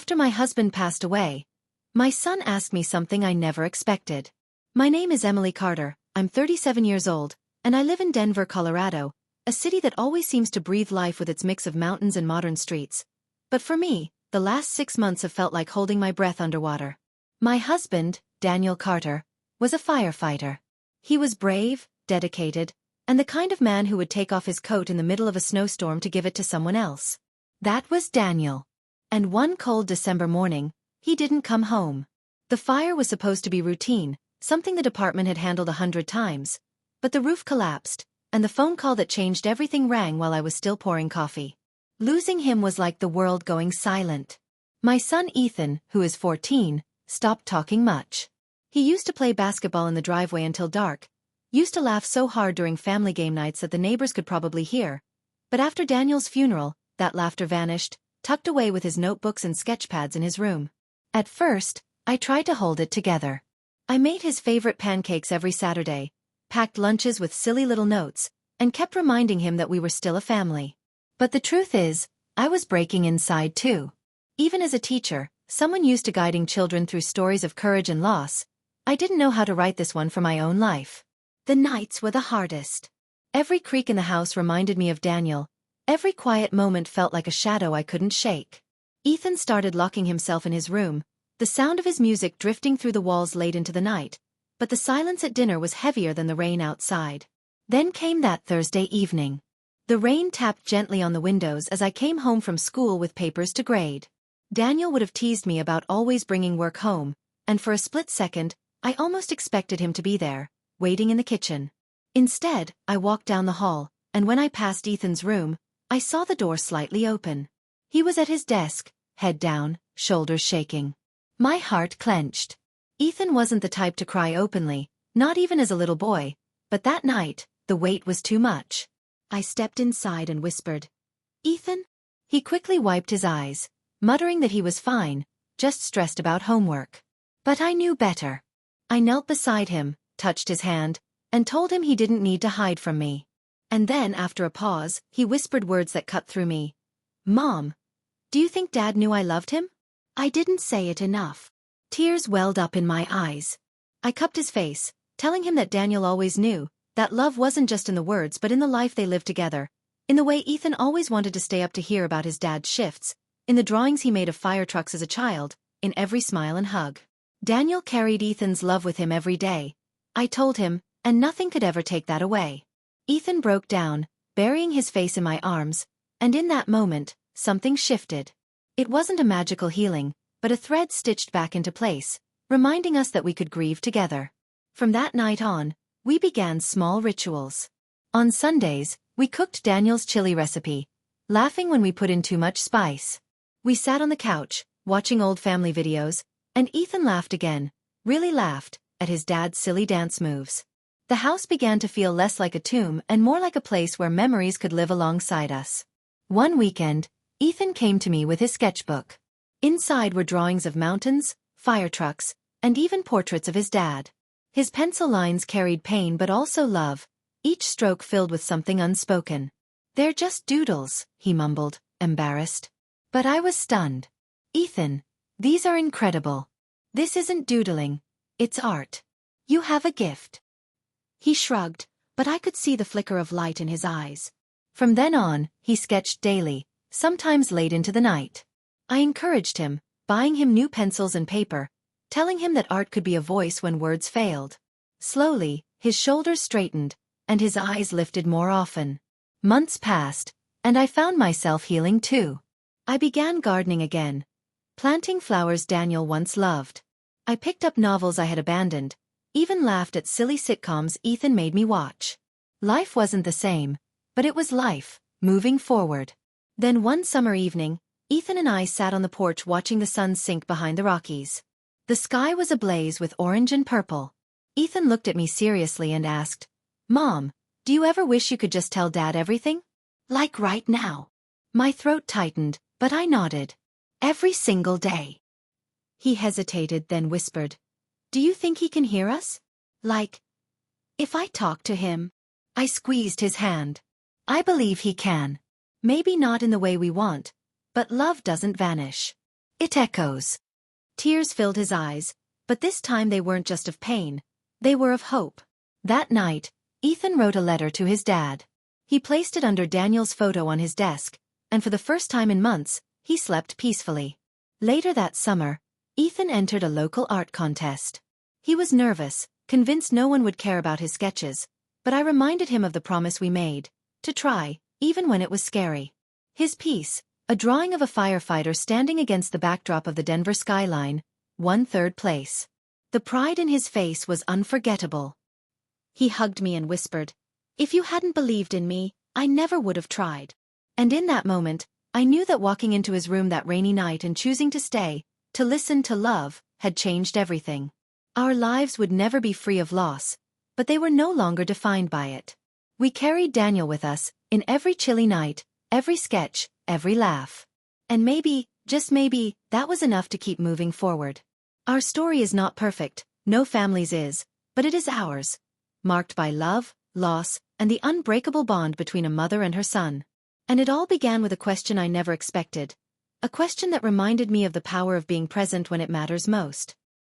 After my husband passed away, my son asked me something I never expected. My name is Emily Carter, I'm 37 years old, and I live in Denver, Colorado, a city that always seems to breathe life with its mix of mountains and modern streets. But for me, the last 6 months have felt like holding my breath underwater. My husband, Daniel Carter, was a firefighter. He was brave, dedicated, and the kind of man who would take off his coat in the middle of a snowstorm to give it to someone else. That was Daniel. And one cold December morning, he didn't come home. The fire was supposed to be routine, something the department had handled 100 times, but the roof collapsed, and the phone call that changed everything rang while I was still pouring coffee. Losing him was like the world going silent. My son Ethan, who is 14, stopped talking much. He used to play basketball in the driveway until dark, used to laugh so hard during family game nights that the neighbors could probably hear. But after Daniel's funeral, that laughter vanished, tucked away with his notebooks and sketchpads in his room. At first, I tried to hold it together. I made his favorite pancakes every Saturday, packed lunches with silly little notes, and kept reminding him that we were still a family. But the truth is, I was breaking inside too. Even as a teacher, someone used to guiding children through stories of courage and loss, I didn't know how to write this one for my own life. The nights were the hardest. Every creak in the house reminded me of Daniel. Every quiet moment felt like a shadow I couldn't shake. Ethan started locking himself in his room, the sound of his music drifting through the walls late into the night, but the silence at dinner was heavier than the rain outside. Then came that Thursday evening. The rain tapped gently on the windows as I came home from school with papers to grade. Daniel would have teased me about always bringing work home, and for a split second, I almost expected him to be there, waiting in the kitchen. Instead, I walked down the hall, and when I passed Ethan's room, I saw the door slightly open. He was at his desk, head down, shoulders shaking. My heart clenched. Ethan wasn't the type to cry openly, not even as a little boy, but that night, the weight was too much. I stepped inside and whispered, "Ethan?" He quickly wiped his eyes, muttering that he was fine, just stressed about homework. But I knew better. I knelt beside him, touched his hand, and told him he didn't need to hide from me. And then, after a pause, he whispered words that cut through me. "Mom, do you think Dad knew I loved him?" I didn't say it enough. Tears welled up in my eyes. I cupped his face, telling him that Daniel always knew, that love wasn't just in the words but in the life they lived together, in the way Ethan always wanted to stay up to hear about his dad's shifts, in the drawings he made of fire trucks as a child, in every smile and hug. Daniel carried Ethan's love with him every day, I told him, and nothing could ever take that away. Ethan broke down, burying his face in my arms, and in that moment, something shifted. It wasn't a magical healing, but a thread stitched back into place, reminding us that we could grieve together. From that night on, we began small rituals. On Sundays, we cooked Daniel's chili recipe, laughing when we put in too much spice. We sat on the couch, watching old family videos, and Ethan laughed again, really laughed, at his dad's silly dance moves. The house began to feel less like a tomb and more like a place where memories could live alongside us. One weekend, Ethan came to me with his sketchbook. Inside were drawings of mountains, fire trucks, and even portraits of his dad. His pencil lines carried pain but also love, each stroke filled with something unspoken. "They're just doodles," he mumbled, embarrassed. But I was stunned. "Ethan, these are incredible. This isn't doodling, it's art. You have a gift." He shrugged, but I could see the flicker of light in his eyes. From then on, he sketched daily, sometimes late into the night. I encouraged him, buying him new pencils and paper, telling him that art could be a voice when words failed. Slowly, his shoulders straightened, and his eyes lifted more often. Months passed, and I found myself healing too. I began gardening again, planting flowers Daniel once loved. I picked up novels I had abandoned, even laughed at silly sitcoms Ethan made me watch. Life wasn't the same, but it was life, moving forward. Then one summer evening, Ethan and I sat on the porch watching the sun sink behind the Rockies. The sky was ablaze with orange and purple. Ethan looked at me seriously and asked, "Mom, do you ever wish you could just tell Dad everything? Like right now?" My throat tightened, but I nodded. "Every single day." He hesitated, then whispered, "Do you think he can hear us? Like, if I talk to him?" I squeezed his hand. "I believe he can. Maybe not in the way we want, but love doesn't vanish." It echoes. Tears filled his eyes, but this time they weren't just of pain, they were of hope. That night, Ethan wrote a letter to his dad. He placed it under Daniel's photo on his desk, and for the first time in months, he slept peacefully. Later that summer, Ethan entered a local art contest. He was nervous, convinced no one would care about his sketches, but I reminded him of the promise we made, to try, even when it was scary. His piece, a drawing of a firefighter standing against the backdrop of the Denver skyline, won third place. The pride in his face was unforgettable. He hugged me and whispered, "If you hadn't believed in me, I never would have tried." And in that moment, I knew that walking into his room that rainy night and choosing to stay, to listen, to love, had changed everything. Our lives would never be free of loss, but they were no longer defined by it. We carried Daniel with us, in every chilly night, every sketch, every laugh. And maybe, just maybe, that was enough to keep moving forward. Our story is not perfect, no family's is, but it is ours, marked by love, loss, and the unbreakable bond between a mother and her son. And it all began with a question I never expected, a question that reminded me of the power of being present when it matters most.